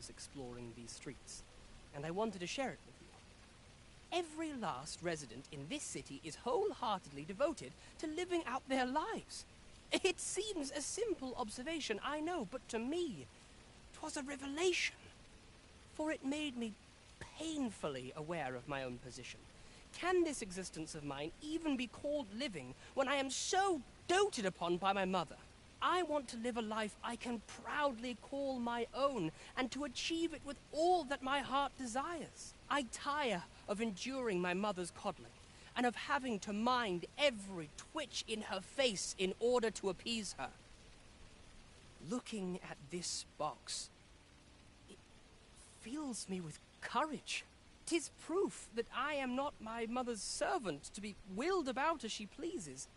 adventurous exploring these streets, and I wanted to share it with you. Every last resident in this city is wholeheartedly devoted to living out their lives. It seems a simple observation, I know, but to me, 'twas a revelation. For it made me painfully aware of my own position. Can this existence of mine even be called living when I am so doted upon by my mother? I want to live a life I can proudly call my own, and to achieve it with all that my heart desires. I tire of enduring my mother's coddling, and of having to mind every twitch in her face in order to appease her. Looking at this box, it fills me with courage. 'Tis proof that I am not my mother's servant to be willed about as she pleases.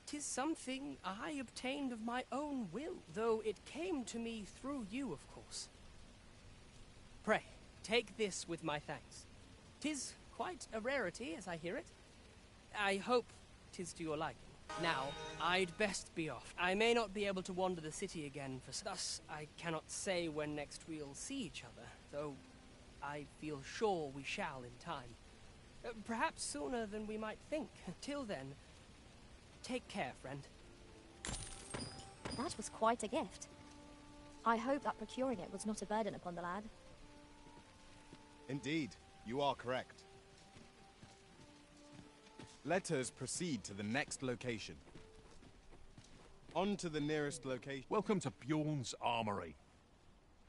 'Tis something I obtained of my own will, though it came to me through you, of course. Pray, take this with my thanks. 'Tis quite a rarity, as I hear it. I hope 'tis to your liking. Now, I'd best be off. I may not be able to wander the city again, for thus I cannot say when next we'll see each other, though I feel sure we shall in time. Perhaps sooner than we might think. Till then, take care, friend. That was quite a gift. I hope that procuring it was not a burden upon the lad. Indeed, you are correct. Let us proceed to the next location. On to the nearest location. Welcome to Bjorn's Armory.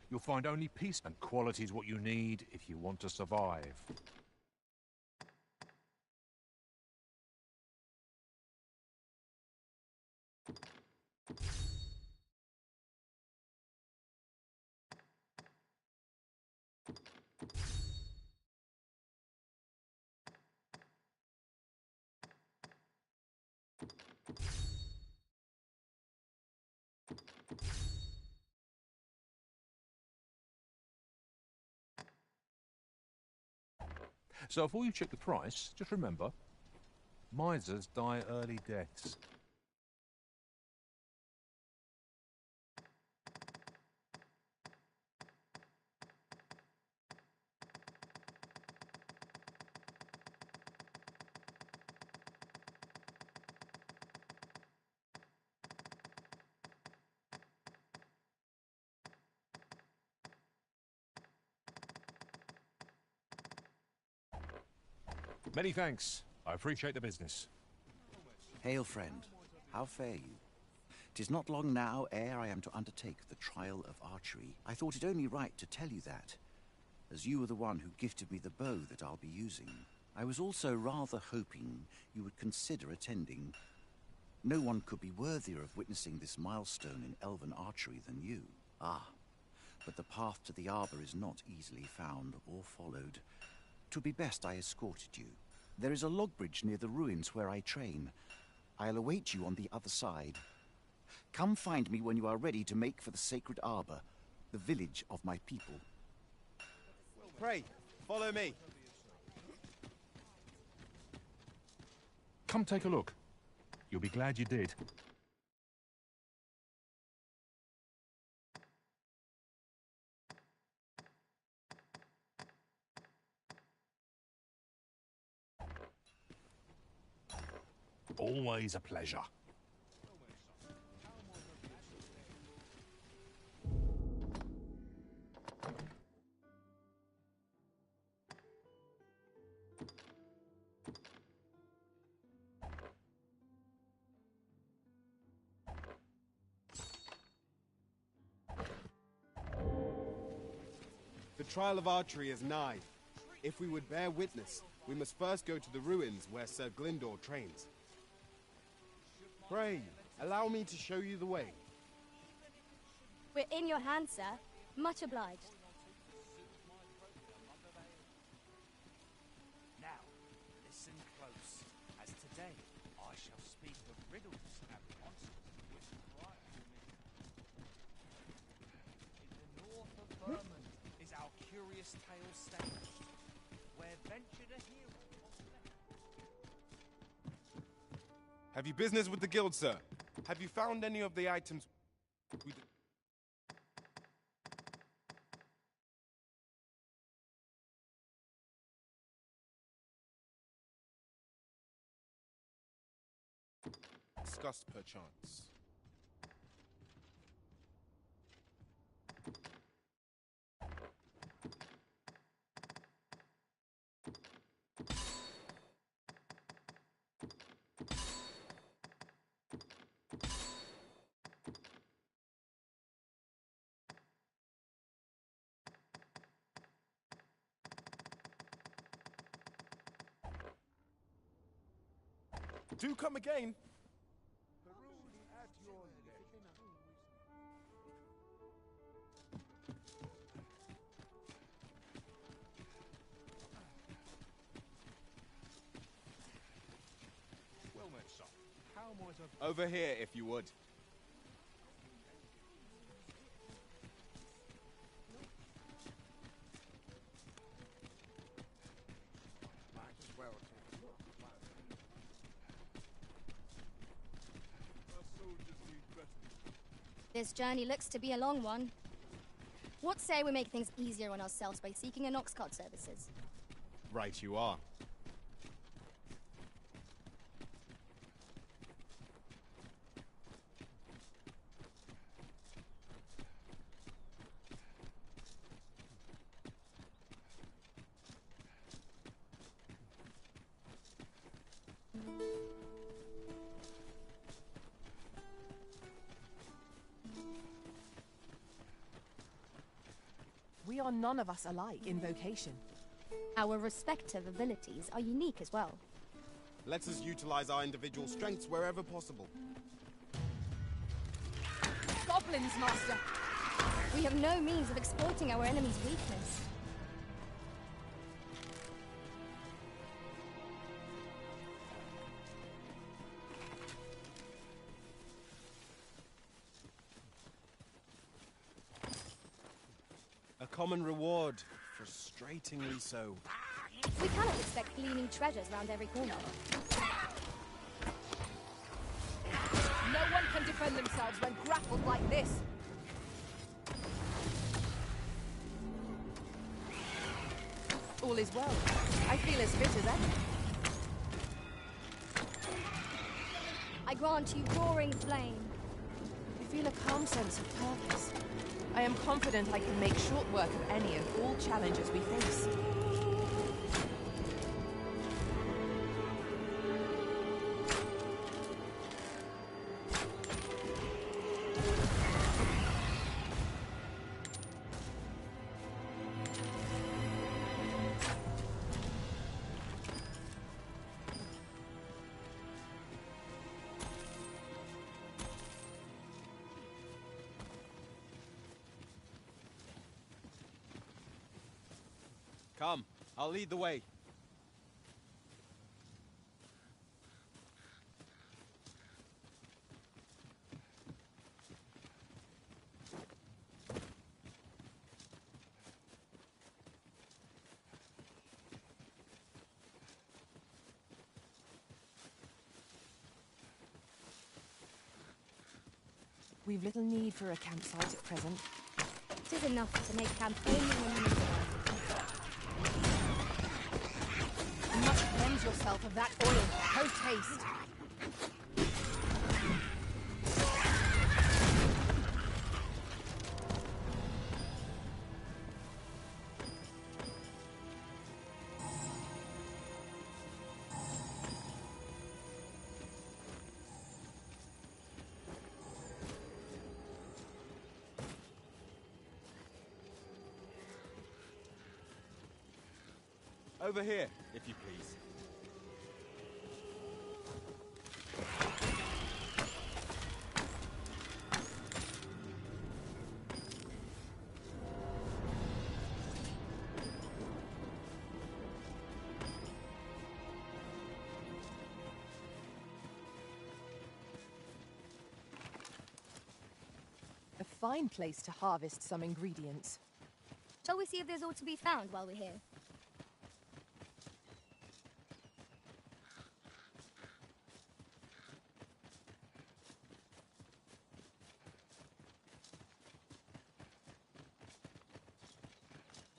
You'll find only peace and quality is what you need if you want to survive. So before you check the price, just remember, misers die early deaths. Many thanks. I appreciate the business. Hail, friend. How fare you? 'Tis not long now ere I am to undertake the trial of archery. I thought it only right to tell you that, as you were the one who gifted me the bow that I'll be using. I was also rather hoping you would consider attending. No one could be worthier of witnessing this milestone in elven archery than you. Ah, but the path to the arbor is not easily found or followed. 'Twould be best I escorted you. There is a log bridge near the ruins where I train. I'll await you on the other side. Come find me when you are ready to make for the sacred arbor, the village of my people. Pray, follow me. Come take a look. You'll be glad you did. Always a pleasure. The trial of archery is nigh. If we would bear witness, we must first go to the ruins where Sir Glyndor trains. Pray, allow me to show you the way. We're in your hands, sir. Much obliged. Now, listen close, as today I shall speak of riddles and monsters with quiet. In the north of Vermund is our curious tale staged, where ventured a hero. Have you business with the guild, sir? Have you found any of the items? Discussed perchance. Do come again. Well met, son. How might I... Over here, if you would. Might as well take This journey looks to be a long one. What say we make things easier on ourselves by seeking an ox cart services? Right you are. We are none of us alike in vocation. Our respective abilities are unique as well. Let us utilize our individual strengths wherever possible. Goblins, Master! We have no means of exploiting our enemy's weakness. A common reward, frustratingly so. We cannot expect gleaning treasures round every corner. No one can defend themselves when grappled like this. All is well. I feel as fit as ever. I grant you roaring flame. I feel a calm sense of purpose. I am confident I can make short work of any and all challenges we face. Come, I'll lead the way. We've little need for a campsite at present. It is enough to make camp only when you need it. You must cleanse yourself of that oil, post haste. Over here, if you please. A fine place to harvest some ingredients. Shall we see if there's aught to be found while we're here?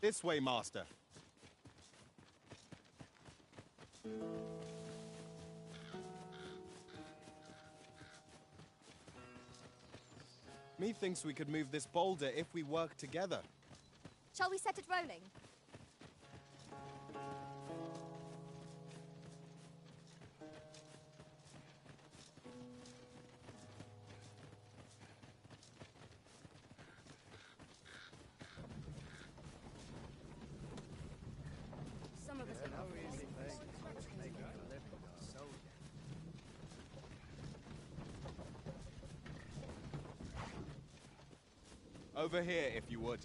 This way, Master. Methinks we could move this boulder if we work together. Shall we set it rolling? Some of us get off Over here, if you would.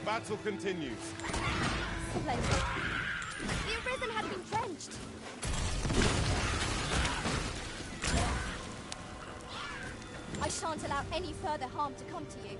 Battle continues. Splendid. The Arisen had been drenched. I shan't allow any further harm to come to you.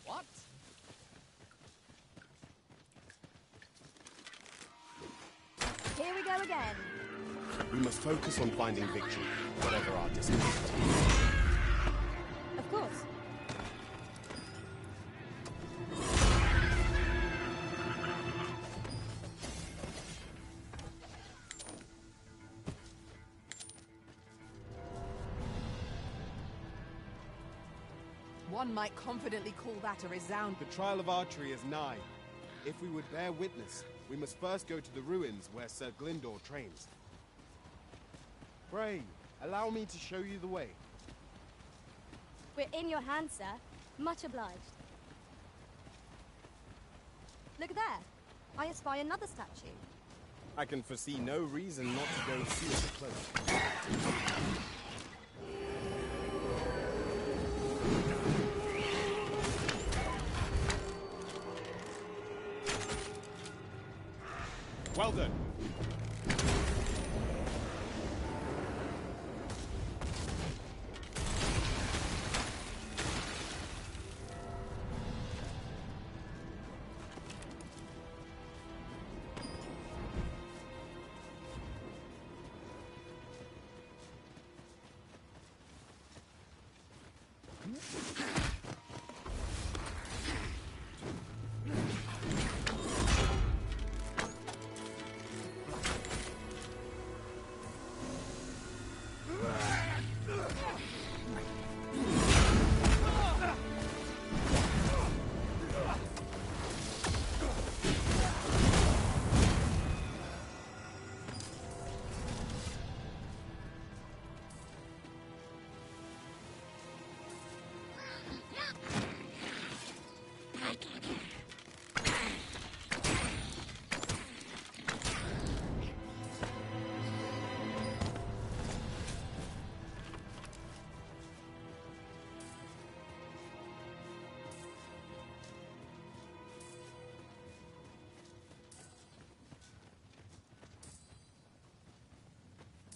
What? Here we go again. We must focus on finding victory, whatever our disappointment. Of course. One might confidently call that a resound. The trial of archery is nigh. If we would bear witness, we must first go to the ruins where Sir Glindor trains. Pray, allow me to show you the way. We're in your hands, sir. Much obliged. Look there. I espy another statue. I can foresee no reason not to go see it close. Well done.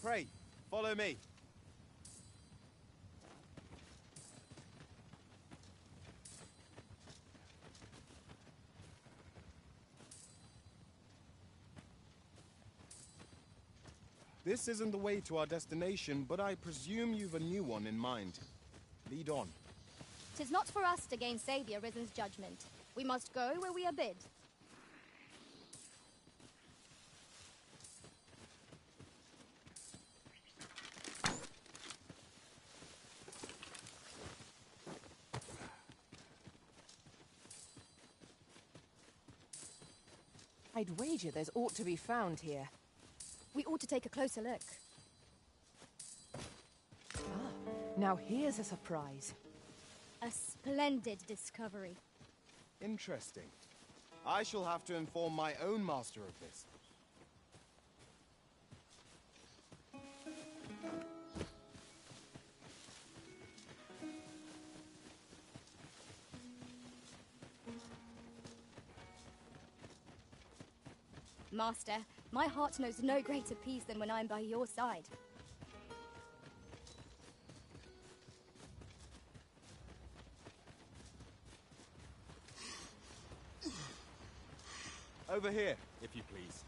Pray, follow me. This isn't the way to our destination, but I presume you've a new one in mind. Lead on. 'Tis not for us to gainsay the Arisen's judgment. We must go where we are bid. I'd wager there's aught to be found here. We ought to take a closer look. Now here's a surprise. A splendid discovery. Interesting. I shall have to inform my own master of this. Master, my heart knows no greater peace than when I'm by your side. Over here, if you please.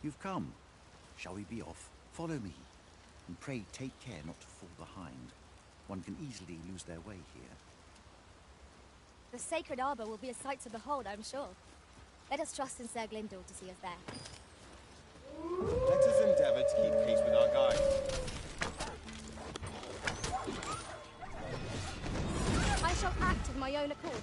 You've come. Shall we be off? Follow me. And pray take care not to fall behind. One can easily lose their way here. The sacred arbor will be a sight to behold, I'm sure. Let us trust in Sir Glyndor to see us there. Let us endeavor to keep pace with our guide. I shall act of my own accord.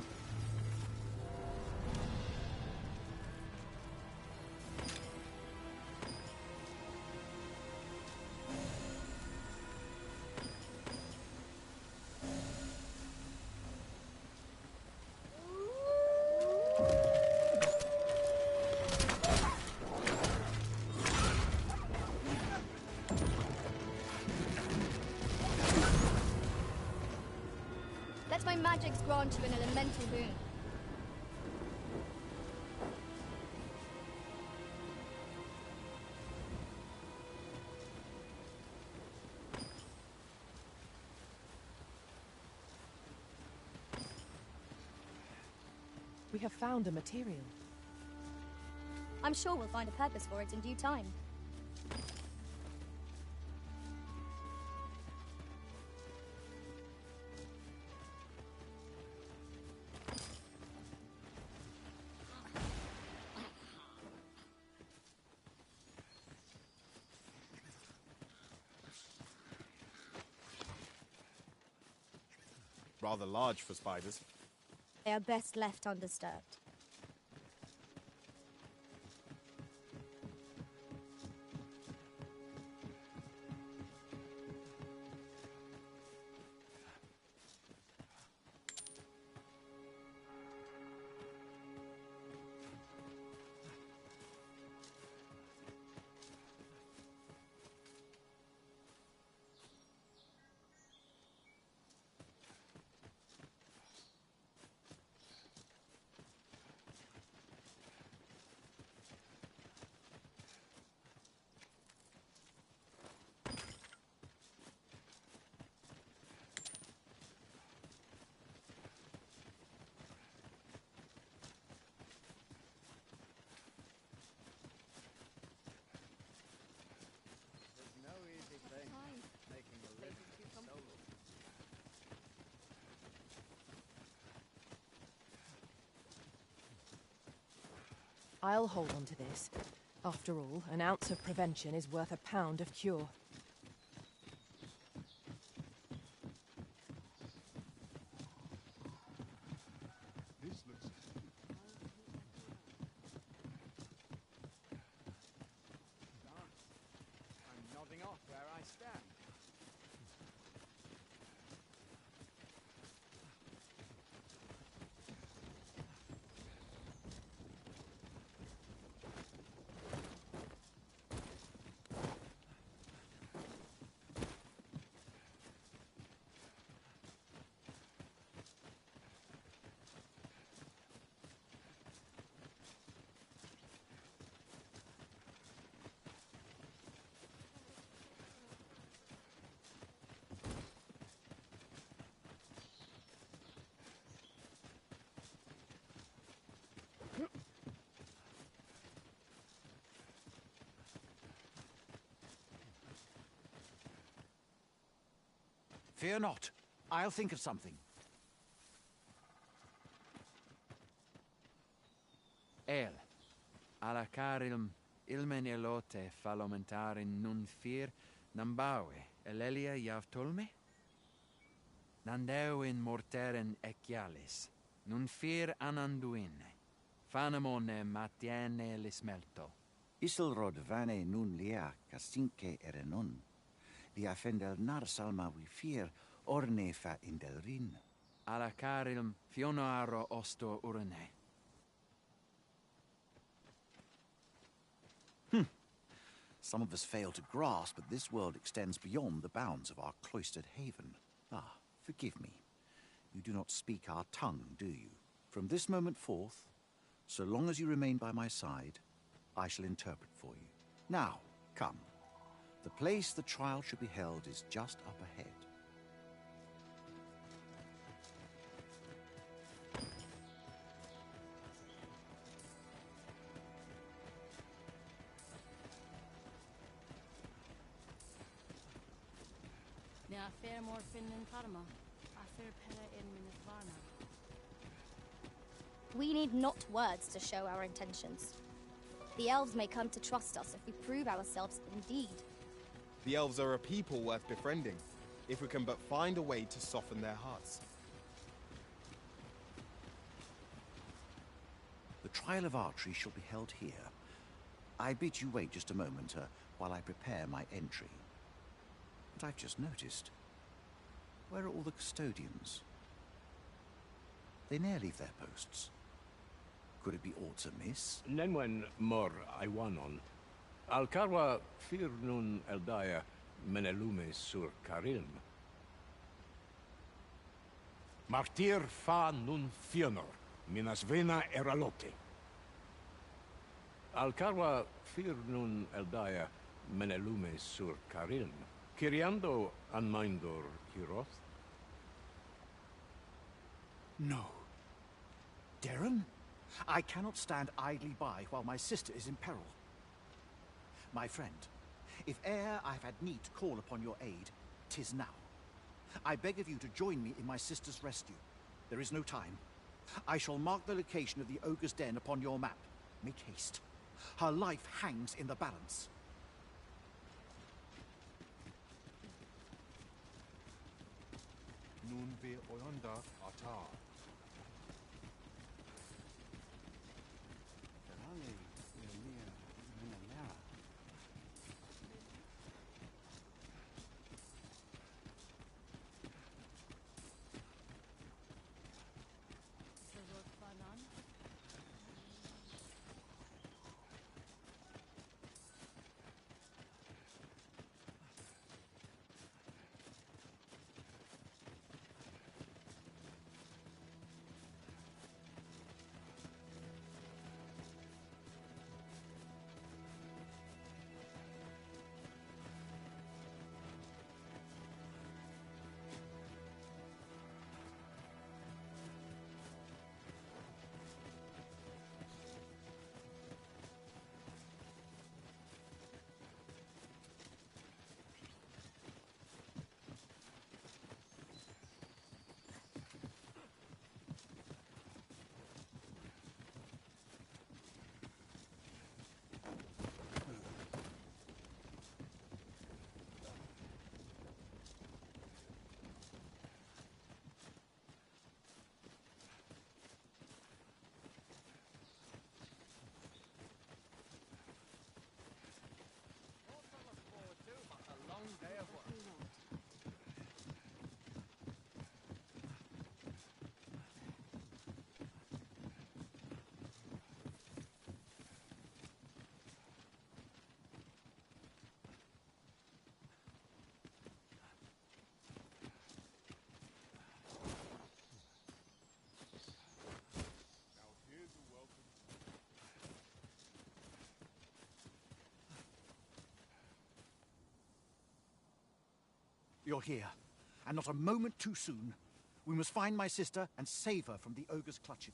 Let my magics grant you an elemental boon. We have found a material. I'm sure we'll find a purpose for it in due time. Rather large for spiders. They are best left undisturbed. I'll hold on to this. After all, an ounce of prevention is worth a pound of cure. This looks... I'm nodding off where I stand. Fear not. I'll think of something. El, alla ilmen elote falomentare nun fir, nambawe, elelia javtolme? Nandeu in morteren ecialis, nun fir ananduine, fanamone matiene lismelto. Isilrod vane nun lia casinque erenon. Lia fendel nar salma vi fir orne fa indelrin. Alla carilm fionoaro osto urine. Some of us fail to grasp that this world extends beyond the bounds of our cloistered haven. Ah, forgive me. You do not speak our tongue, do you? From this moment forth, so long as you remain by my side, I shall interpret for you. Now, come. The place the trial should be held is just up ahead. We need not words to show our intentions. The elves may come to trust us if we prove ourselves indeed. The elves are a people worth befriending, if we can but find a way to soften their hearts. The trial of archery shall be held here. I bid you wait just a moment while I prepare my entry. But I've just noticed. Where are all the custodians? They ne'er leave their posts. Could it be aught amiss? Nenwen mor Iwanon. Alcarwa fir nun eldaya menelume sur carilm. Martir fa nun fionor, minas vena eralote. Alcarwa fir nun eldaya menelume sur carilm. Kiriando anmindor hiroth? No. Darren? I cannot stand idly by while my sister is in peril. My friend, if e'er I've had need to call upon your aid, 'tis now. I beg of you to join me in my sister's rescue. There is no time. I shall mark the location of the ogre's den upon your map. Make haste. Her life hangs in the balance. Nun wir oyanda atar. You're here, and not a moment too soon. We must find my sister and save her from the ogre's clutches.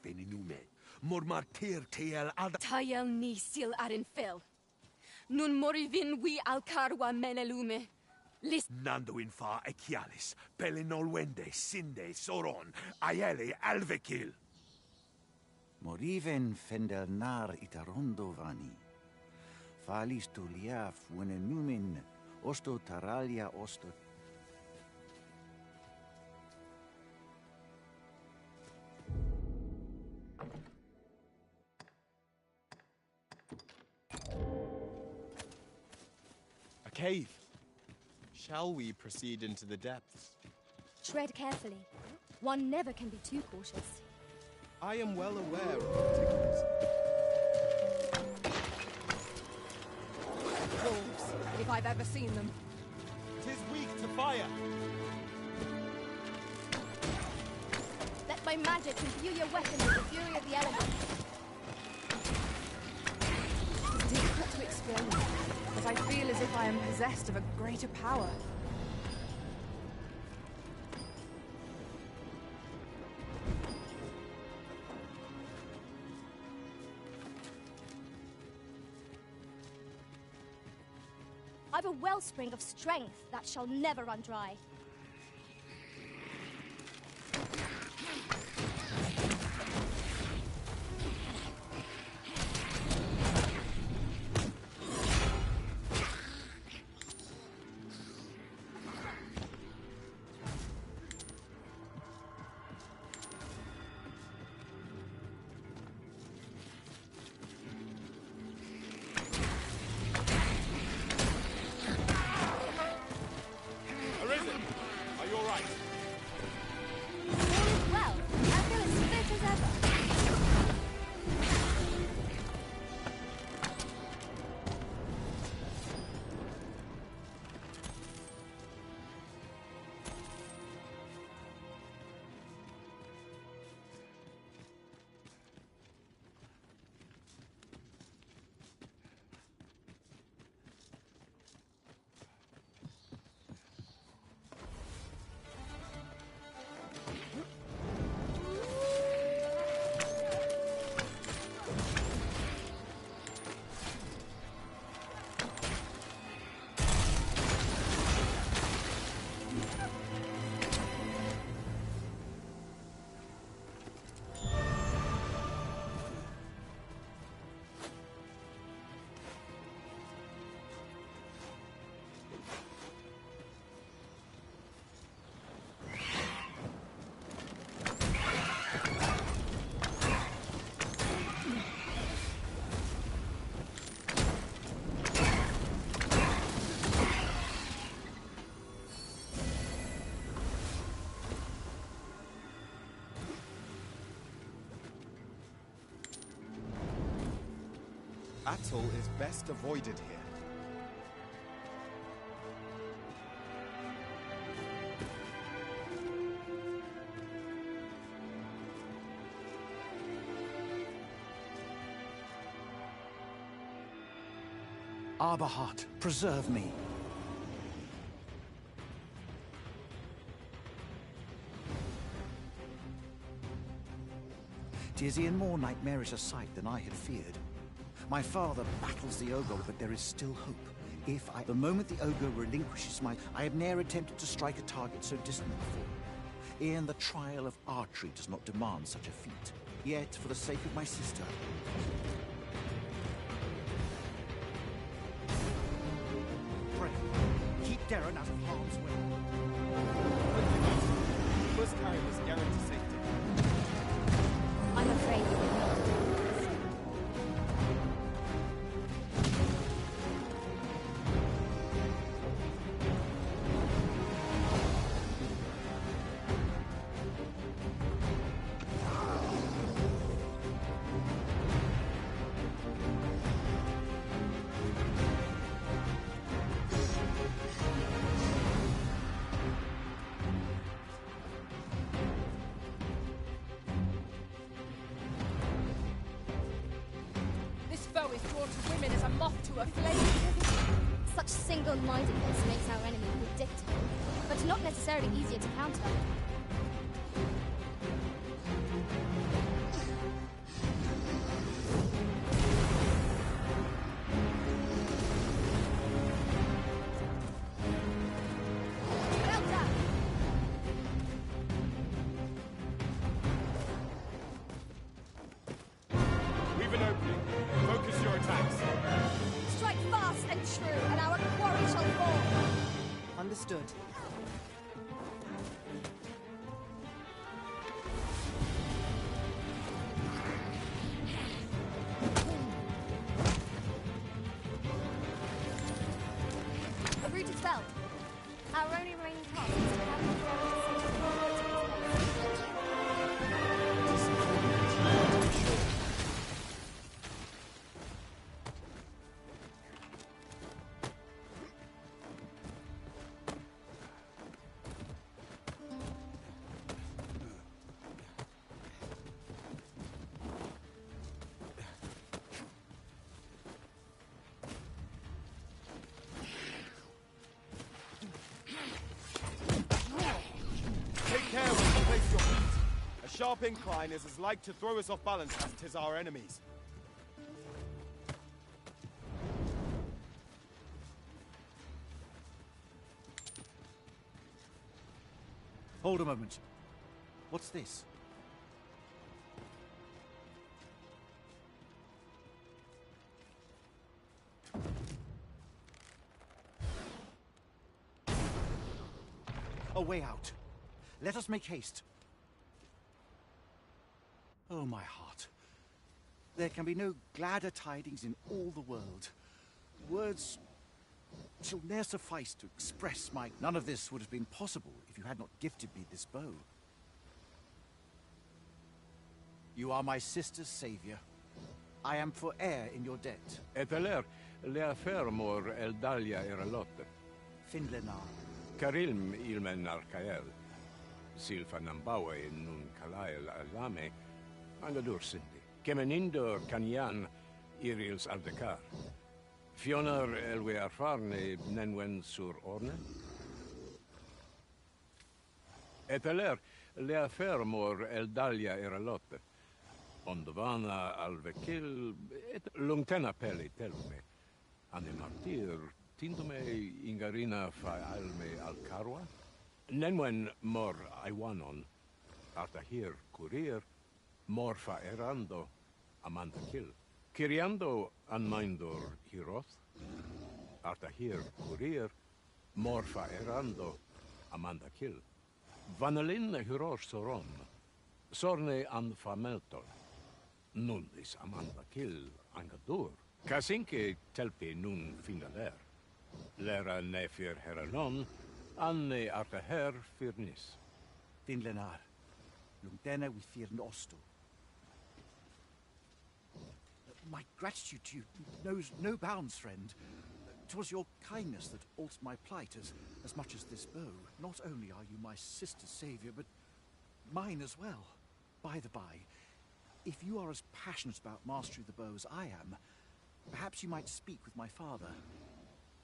Beninume. Mor martir tiel ad... Tayel ni sil arin fil. Nun morivin we alcarwa menelume. Listen. Nando infa echialis, pelinolwende, sinde, soron, aiele alvekil. Moriven fendelnar itarondo vani. Falis tu liaf numen osto taralia osto. A cave. Shall we proceed into the depths? Tread carefully. One never can be too cautious. I am well aware of the particulars. Wolves, if I've ever seen them. 'Tis weak to fire. Let my magic imbue your weapon with the fury of the elements. It's difficult to explain, but I feel as if I am possessed of a greater power. I've a wellspring of strength that shall never run dry. Arisen! Are you all right? All is well. I feel as fit as ever. Battle is best avoided here. Arbahat, preserve me. Tis e'en more nightmarish a sight than I had feared. My father battles the ogre, but there is still hope. The moment the ogre relinquishes I have ne'er attempted to strike a target so distant before. E'en the trial of archery does not demand such a feat. Yet, for the sake of my sister, pray, keep Darren out of harm's way. We must carry this Garrett to safety. I'm afraid you will not do this. Is drawn to women as a moth to a flame. Such single-mindedness makes our enemy predictable, but not necessarily easier to counter. Understood. The route is fell. Our only remaining task is to have the forever to save the world to its place. Take care where you place your feet. A sharp incline is as like to throw us off balance as 'tis our enemies. Hold a moment. What's this? A way out. Let us make haste. Oh, my heart. There can be no gladder tidings in all the world. Words shall ne'er suffice to express my... None of this would have been possible if you had not gifted me this bow. You are my sister's savior. I am for e'er in your debt. Eteler, le affermor el dalia eralotte. Finlenar. Karilm ilmen arcael. Silfa nambawe nun kalael alame. Angadur sindi. Kemenindor kanyan irils aldekar. Fionar elwe arfarne nenwen sur orne. Eteler, le affermor el dalia eralotte. Ondovana alvekil et lungtena peli telme. Ane martir tindume ingarina fa alme alcarwa. Nenwen mor aiwanon. Artahir curir. Morfa erando amanda kill. Kiriando anmindor hiroth. Artahir curir. Morfa erando amanda kill. Vanalin hirosh soron. Sorne an fameltol. Nundis amanda kill angadur. Kasinke telpi nun finaler. Lera nefir heranon. Anne artaher firnis. Finlenar. Lungdena we fear nosto. My gratitude to you knows no bounds, friend. 'Twas your kindness that altered my plight as much as this bow. Not only are you my sister's savior, but mine as well. By the by, if you are as passionate about mastery of the bow as I am, perhaps you might speak with my father.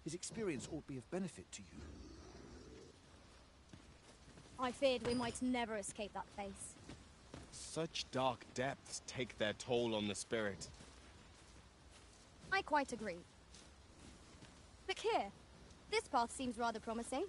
His experience ought to be of benefit to you. I feared we might never escape that place. Such dark depths take their toll on the spirit. I quite agree. Look here. This path seems rather promising.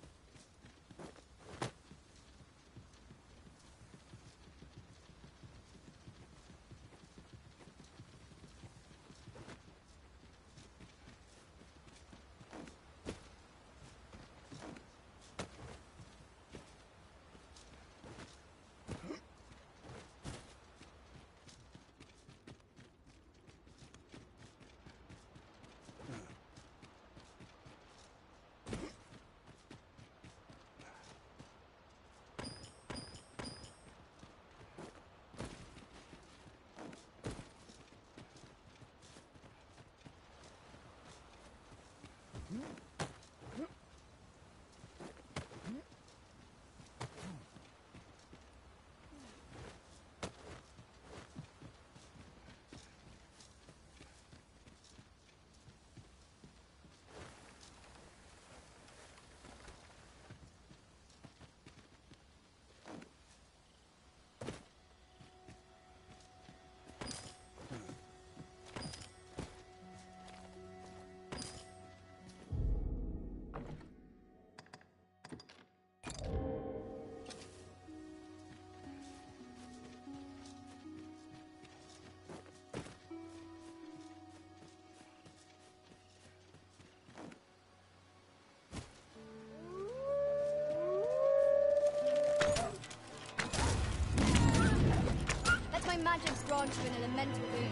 you an elemental boon.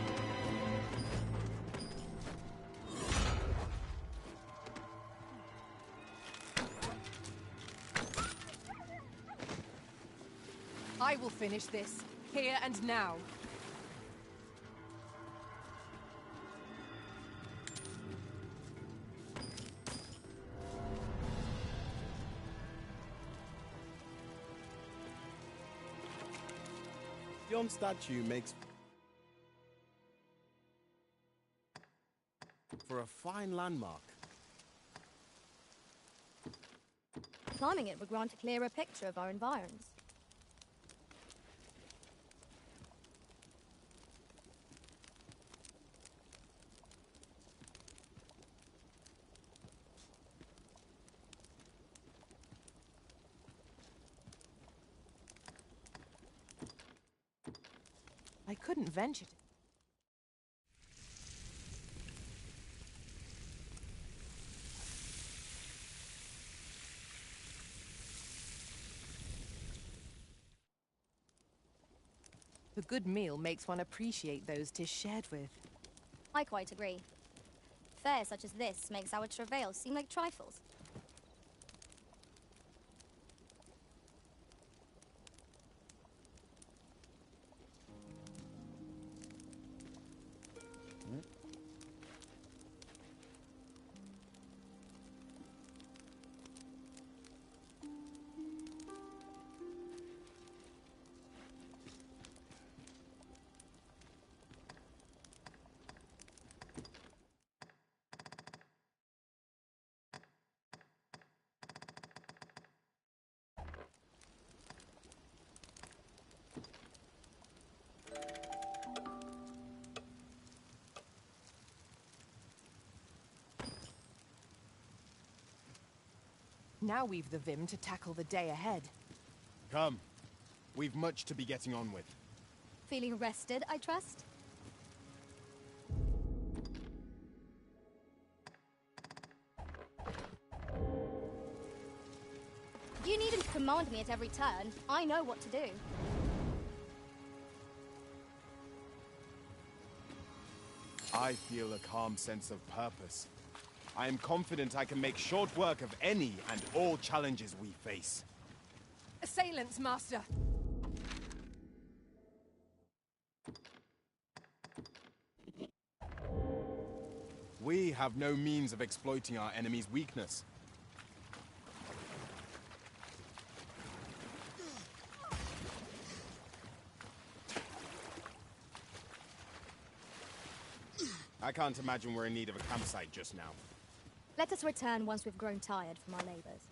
I will finish this, here and now. Yon statue makes for a fine landmark. Climbing it would grant a clearer picture of our environs. I couldn't venture to. A good meal makes one appreciate those 'tis shared with. I quite agree. Fare such as this makes our travails seem like trifles. Now we've the vim to tackle the day ahead. Come. We've much to be getting on with. Feeling rested, I trust? You needn't command me at every turn. I know what to do. I feel a calm sense of purpose. I am confident I can make short work of any and all challenges we face. Assailants, Master! We have no means of exploiting our enemy's weakness. I can't imagine we're in need of a campsite just now. Let us return once we've grown tired from our labors.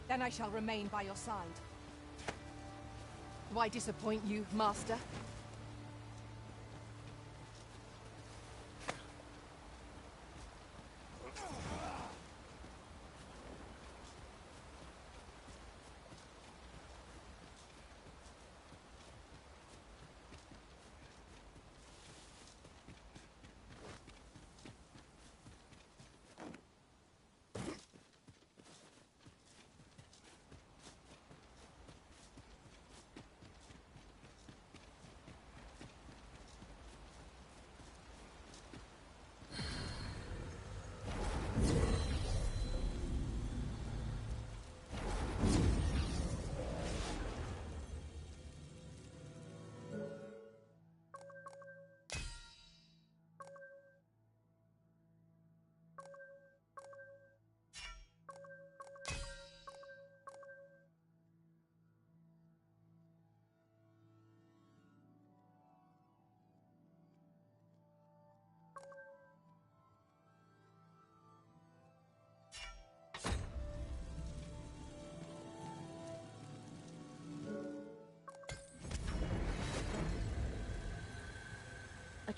Then I shall remain by your side. Do I disappoint you, Master?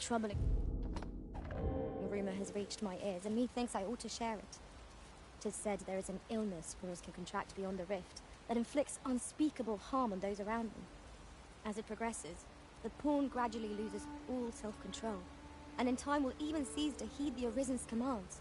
troubling rumor has reached my ears, and methinks I ought to share it. 'Tis said there is an illness Brors can contract beyond the rift that inflicts unspeakable harm on those around them. As it progresses, the pawn gradually loses all self-control, and in time will even cease to heed the Arisen's commands.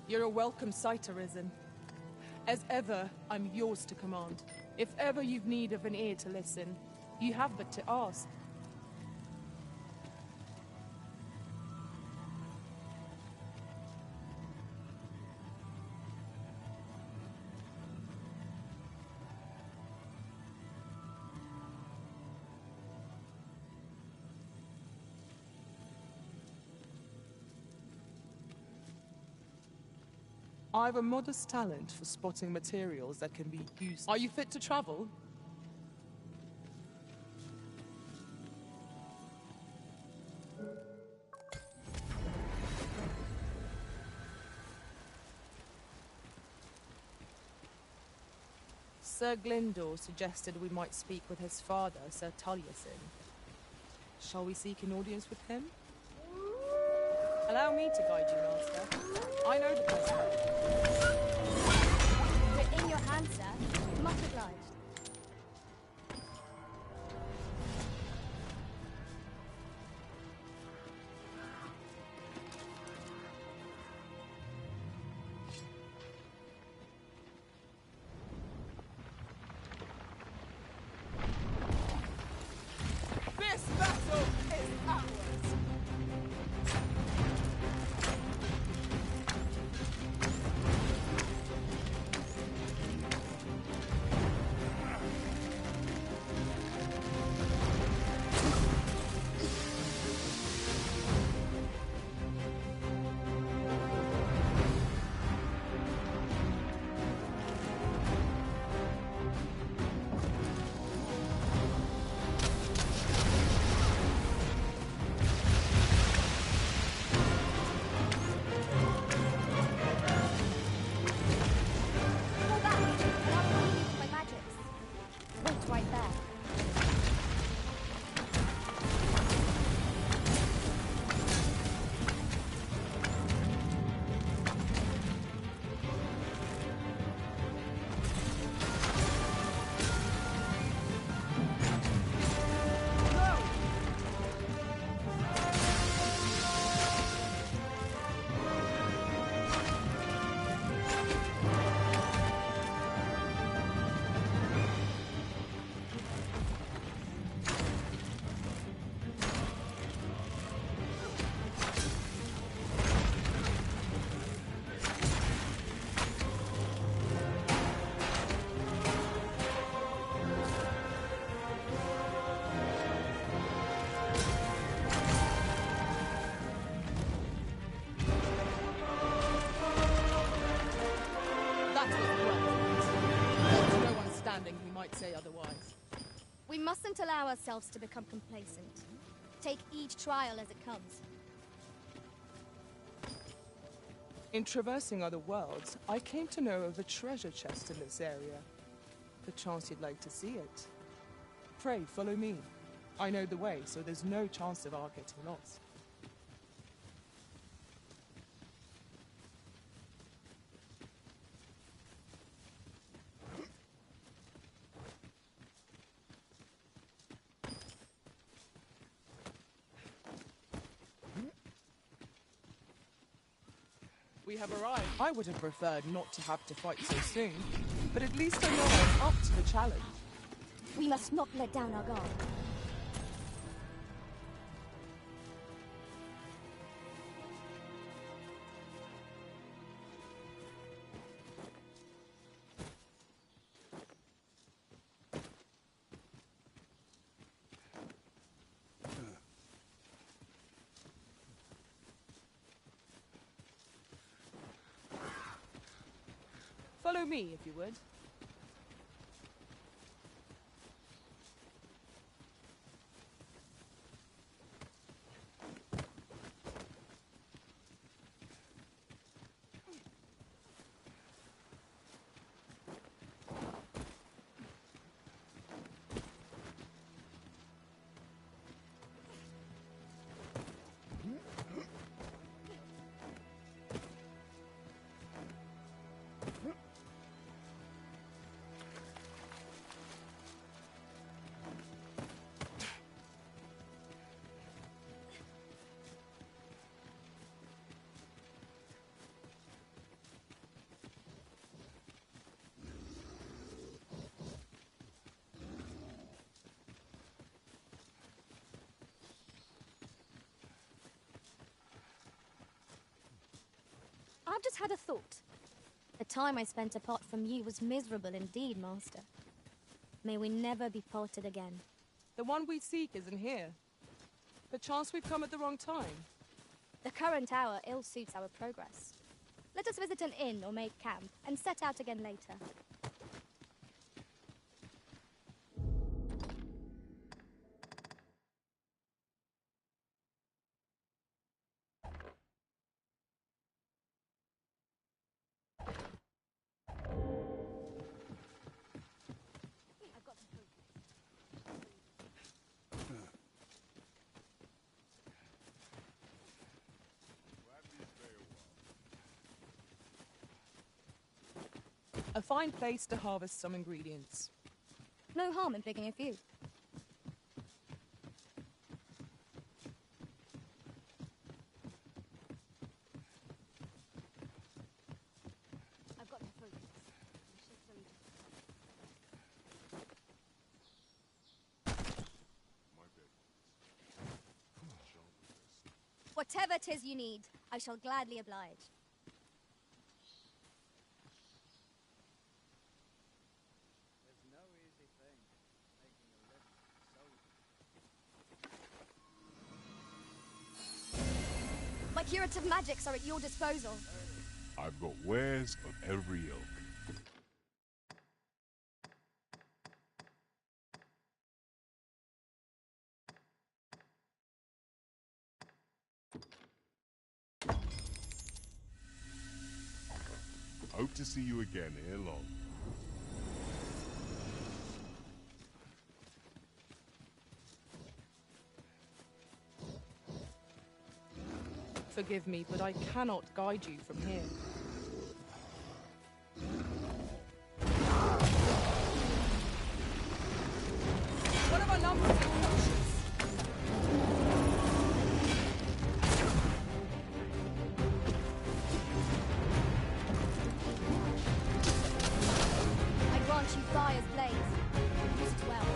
You're a welcome sight, Arisen. As ever, I'm yours to command. If ever you've need of an ear to listen, you have but to ask. I've a modest talent for spotting materials that can be used. Are you fit to travel? Sir Glyndor suggested we might speak with his father, Sir Taliesin. Shall we seek an audience with him? Allow me to guide you, Master. I know the place well. We're in your hands, sir. Much obliged. This battle is ours! understanding he might say otherwise. We mustn't allow ourselves to become complacent. Take each trial as it comes. In traversing other worlds, I came to know of a treasure chest in this area. Perchance you'd like to see it. Pray, follow me. I know the way, so there's no chance of our getting lost. We have arrived. I would have preferred not to have to fight so soon, but at least I know I'm up to the challenge. We must not let down our guard. Follow me, if you would. I've just had a thought. The time I spent apart from you was miserable indeed, Master. May we never be parted again. The one we seek isn't here. Perchance we've come at the wrong time. The current hour ill suits our progress. Let us visit an inn or make camp, and set out again later. A fine place to harvest some ingredients. No harm in picking a few. I've got the focus. Whatever 'tis you need, I shall gladly oblige. My curative magics are at your disposal. I've got wares of every ilk. Hope to see you again ere long. Forgive me, but I cannot guide you from here. What of our number of potions? I grant you fire's blaze. Use it well.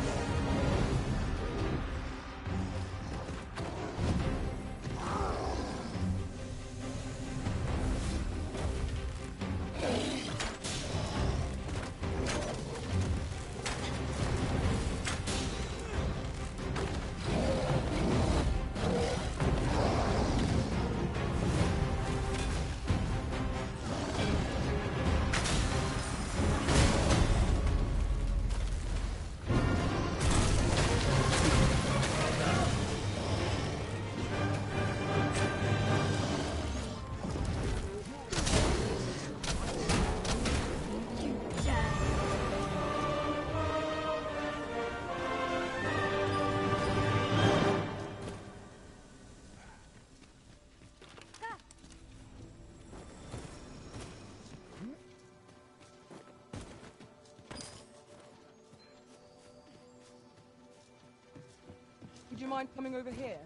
Would you mind coming over here?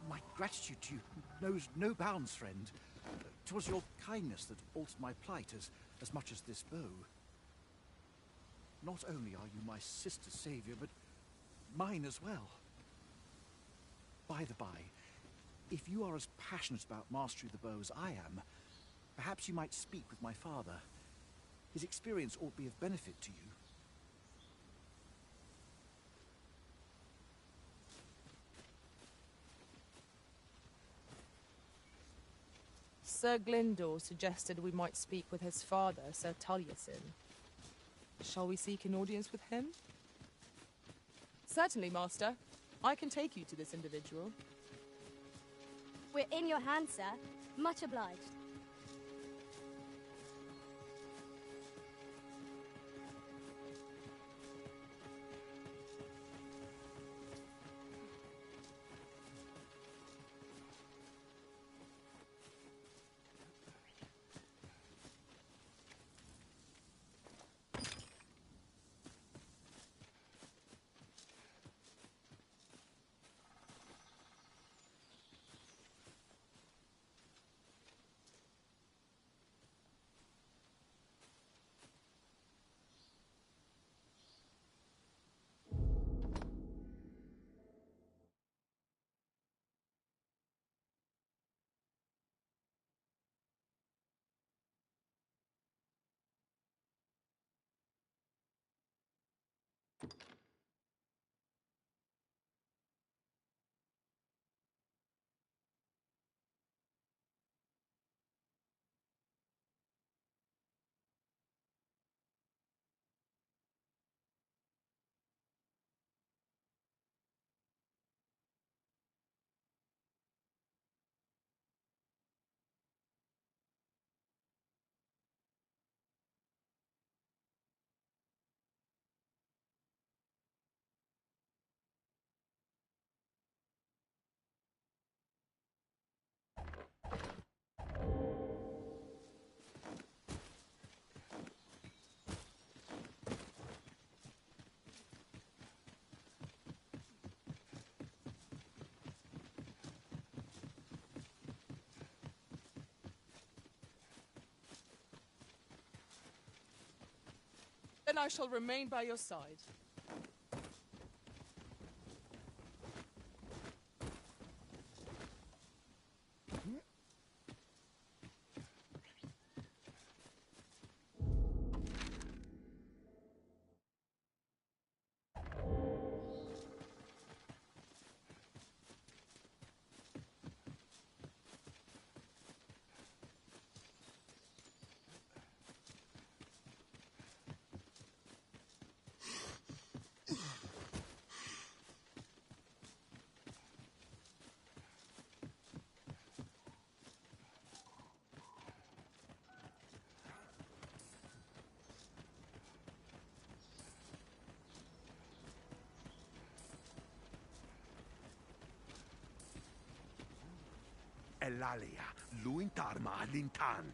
My gratitude to you knows no bounds, friend. 'Twas your kindness that altered my plight as much as this bow. Not only are you my sister's savior, but mine as well. By the by, if you are as passionate about mastery of the bow as I am, perhaps you might speak with my father. His experience ought to be of benefit to you. Sir Glyndor suggested we might speak with his father, Sir Taliesin. Shall we seek an audience with him? Certainly, Master. I can take you to this individual. We're in your hands, sir. Much obliged. Then I shall remain by your side. Elalia, luintarma lintan.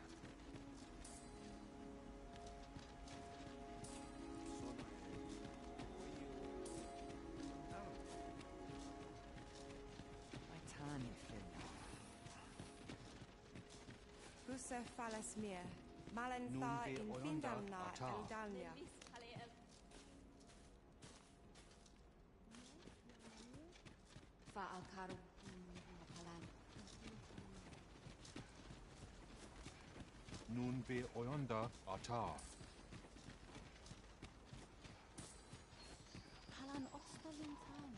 Busa Falasmir, Malantha Nun in vi Findalna ata. Eldalnia. Fa Alkaru Palan. Nun be oyonda ata. Palan Ostalintan.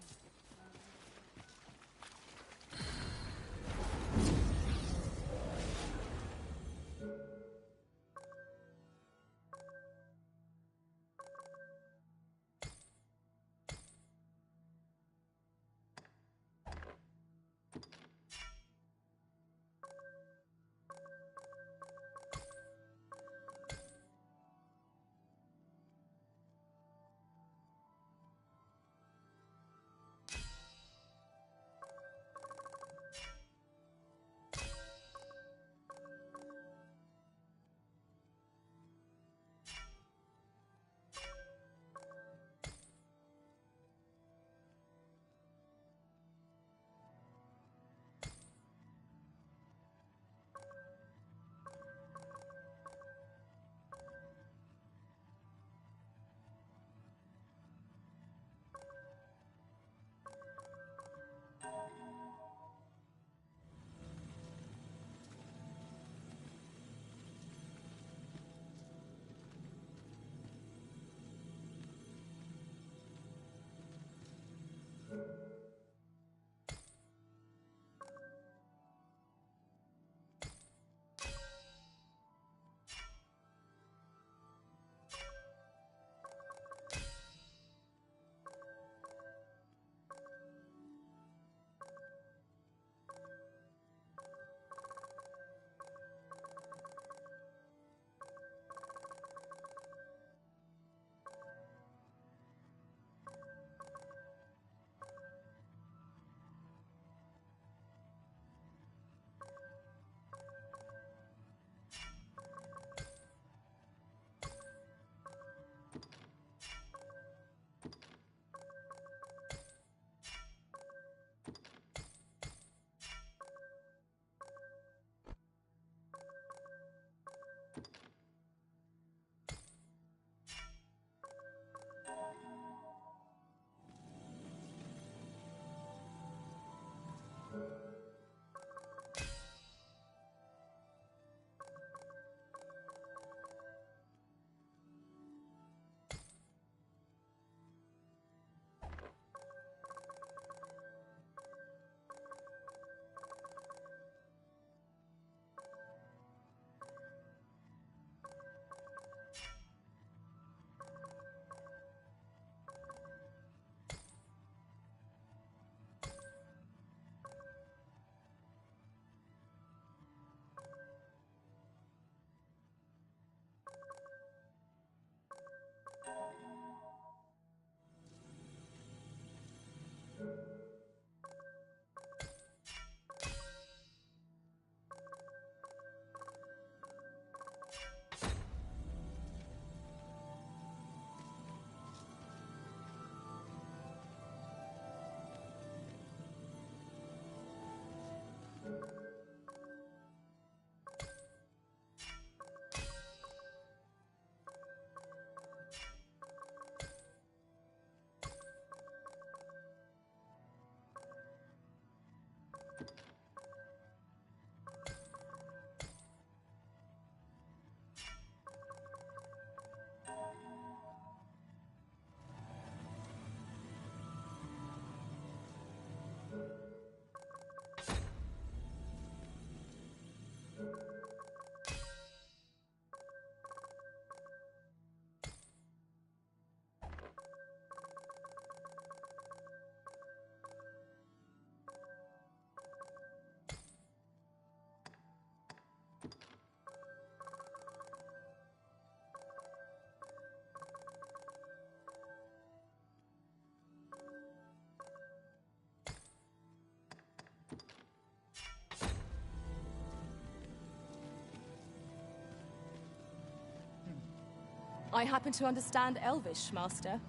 I happen to understand Elvish, Master.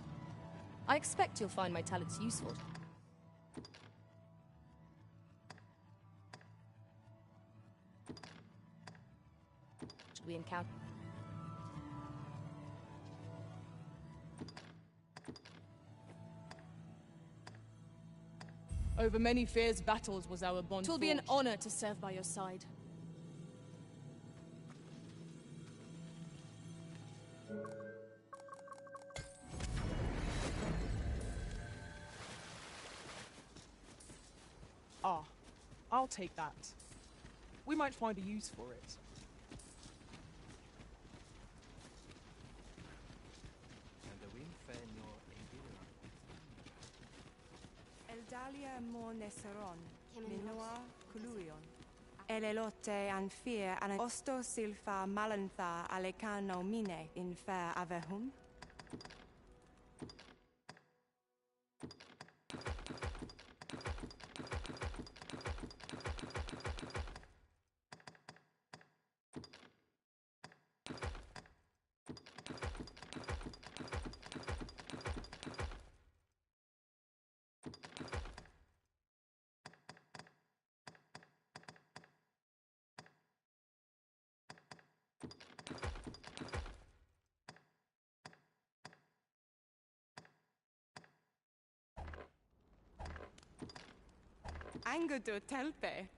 I expect you'll find my talents useful. Should we encounter? Over many fierce battles was our bond. It will be an forged. honor to serve by your side. Ah, I'll take that. We might find a use for it. Eldalia mo neseron, minua kuluion. Elelote an fear an osto silfa malantha alecano mine in fair avehum. Angudu telpe.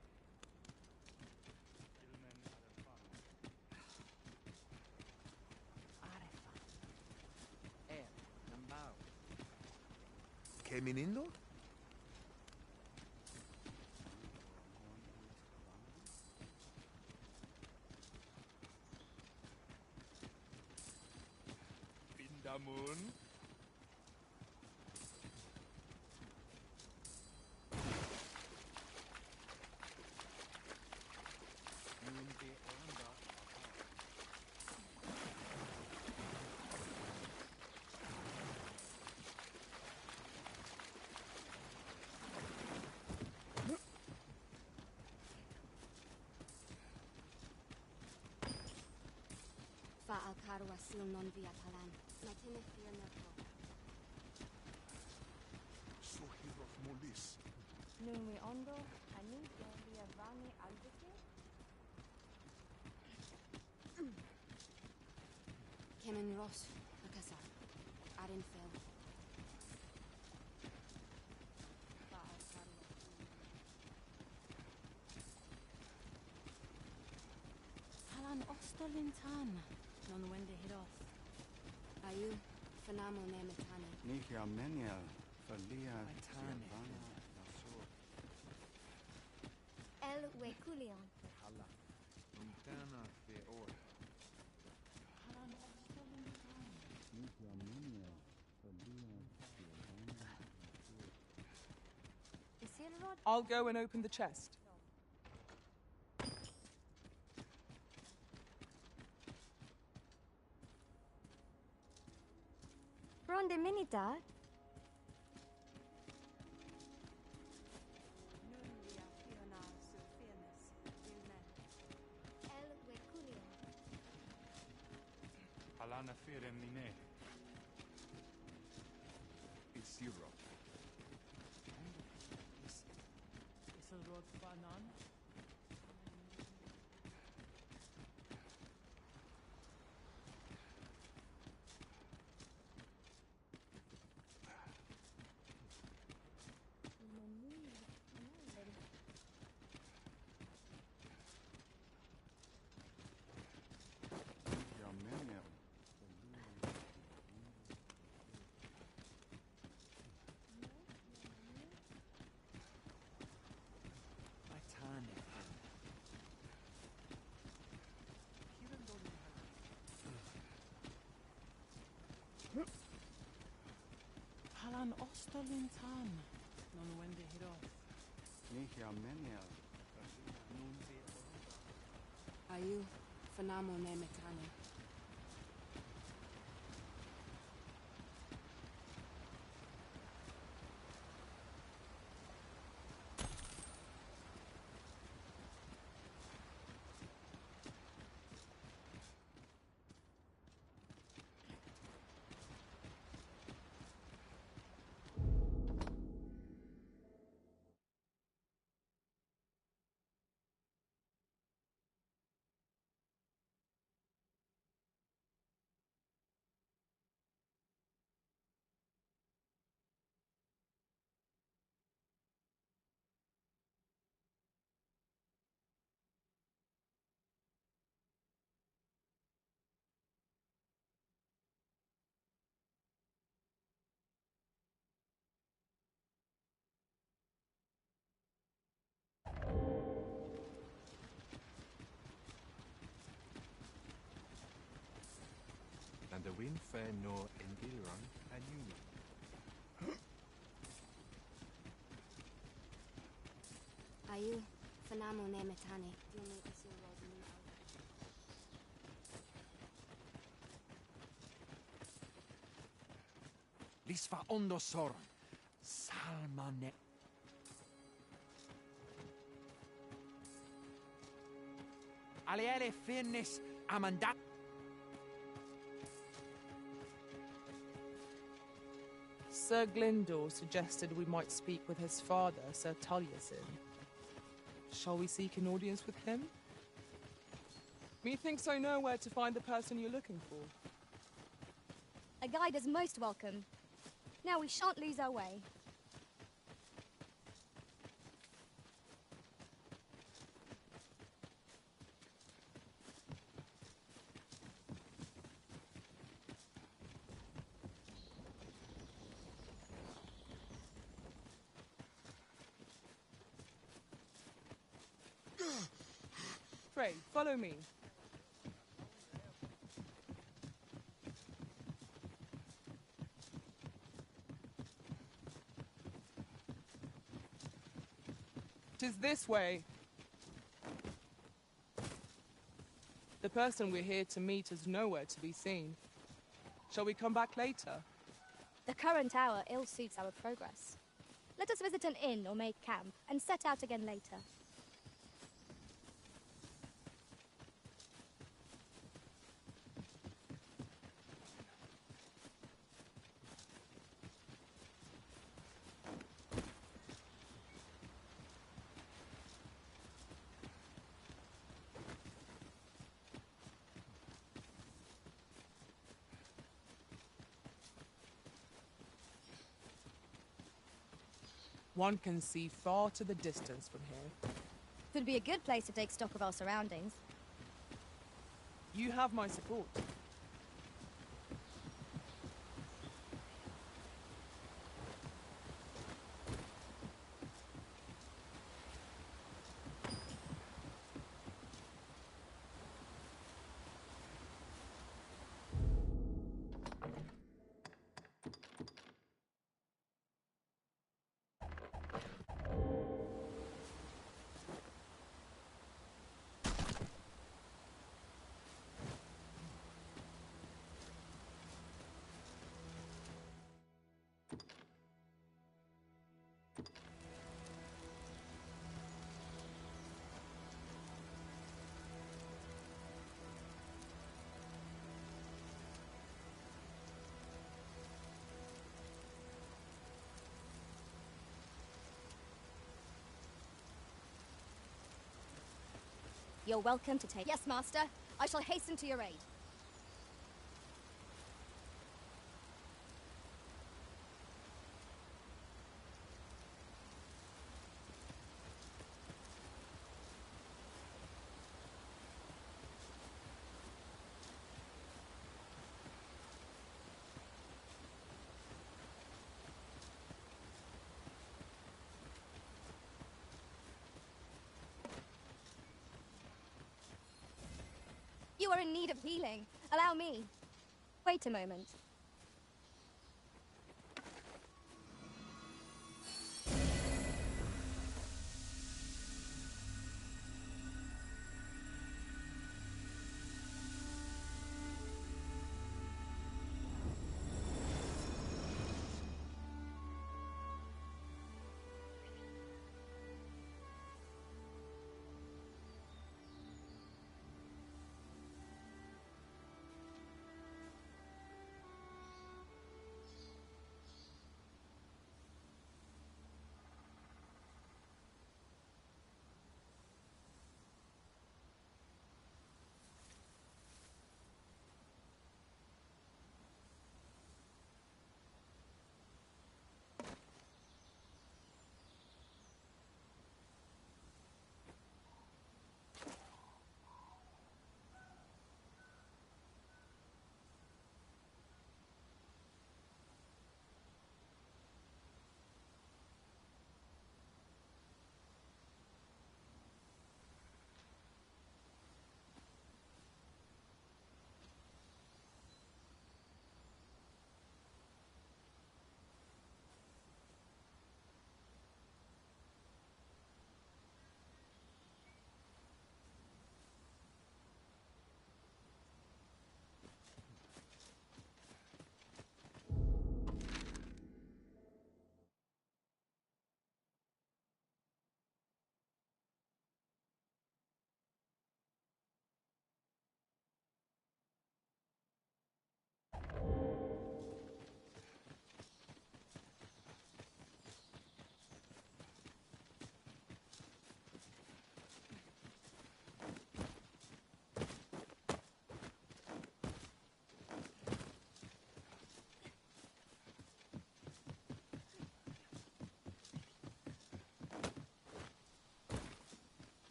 Caminando? Pindamun. Fa alcaru asil non via palan. Matine fear nepo. Sohirov molis. Nun we ondo, ani via vani albite. Kemen ros, akasa. Arin fel. Fa alcaru asil. Palan ostolintan. Non wende hit off. Ayu, fanamo nemetane. Nihia meniel, falia Aitane. tiavana nasur. El Wekulion. Hala. Untana fe or. Nihia meniel, falia tiavana nasur. Isilrod. I'll go and open the chest. Ronde minita. Nun via fiona sur firmes. Ilmen. El Wekulion. Alana firem nine. Isiro. Isilrod Fanan. Nihia meniel, falia Aitane. Palan ostolintan. Non wende hit off. Nihia meniel, Ayu, Fanamo ne Metane. And the wind fair no Engilran and Union. Ayu, Fanamo ne Metane. Dune isil Rosamund Lisva ondo sorn. Salmane. Aliele finnis amandat. Sir Glyndor suggested we might speak with his father, Sir Taliesin. Shall we seek an audience with him? Methinks I know where to find the person you're looking for. A guide is most welcome. Now we shan't lose our way. Pray, follow me. Tis this way. The person we're here to meet is nowhere to be seen. Shall we come back later? The current hour ill suits our progress. Let us visit an inn or make camp, and set out again later. One can see far to the distance from here. Could be a good place to take stock of our surroundings. You have my support. You're welcome to take... Yes, Master. I shall hasten to your aid. You are in need of healing. Allow me. Wait a moment.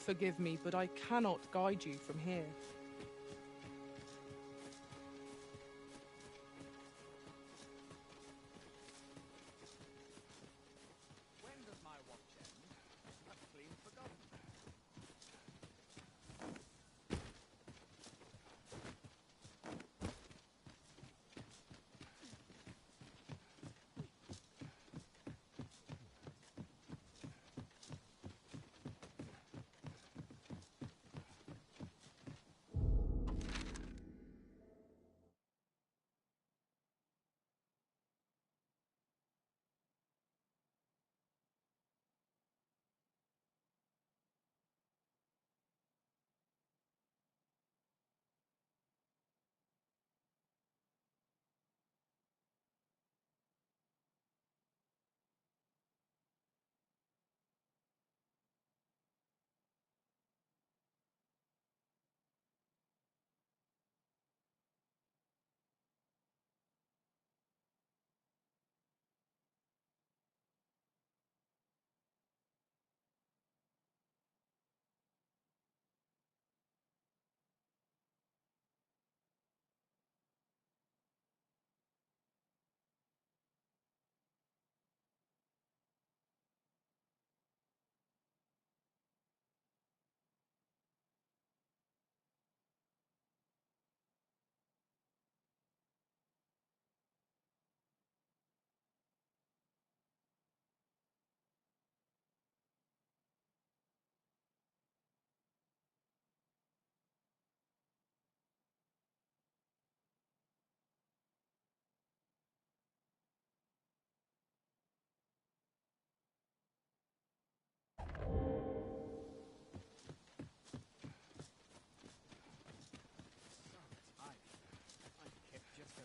Forgive me, but I cannot guide you from here. When does my watch end? I've clean forgotten.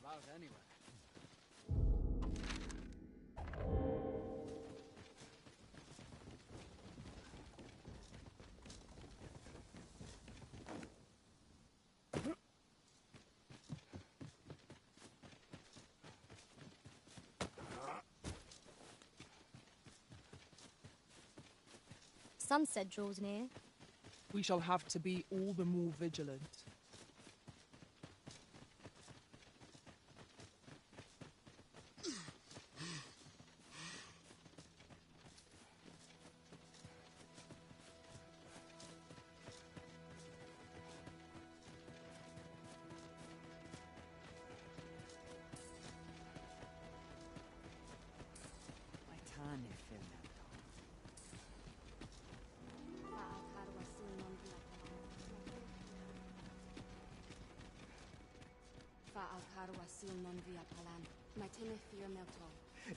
About anywhere. Sunset draws near. We shall have to be all the more vigilant.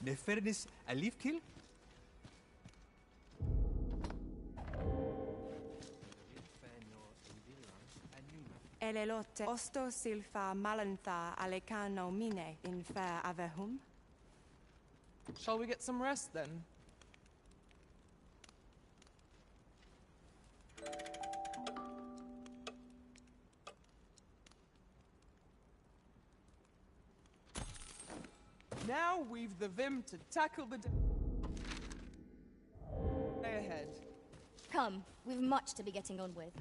Nefernis Alivkil? Elelote osto silfa malantha alecano mine in fair avehum. Shall we get some rest then? Now we've the vim to tackle the day ahead. Come, we've much to be getting on with.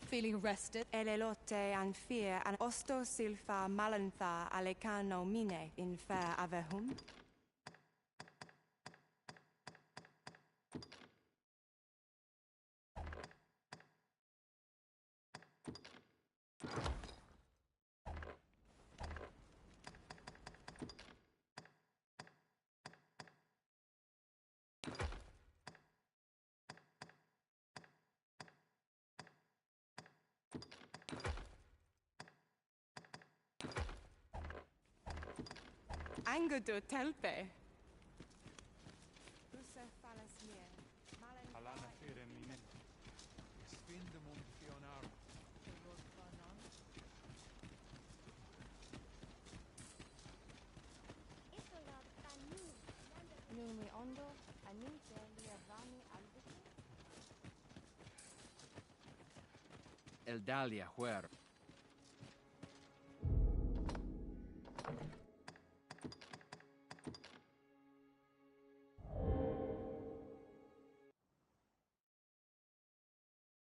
Feeling rested? Elelote and fear and osto silfa malantha alecano mine in fair avehum. Angudu telpe. Alana fire mine. Spindemund fionar. Numi ondo, aninte liavani albuki. Eldalia, where?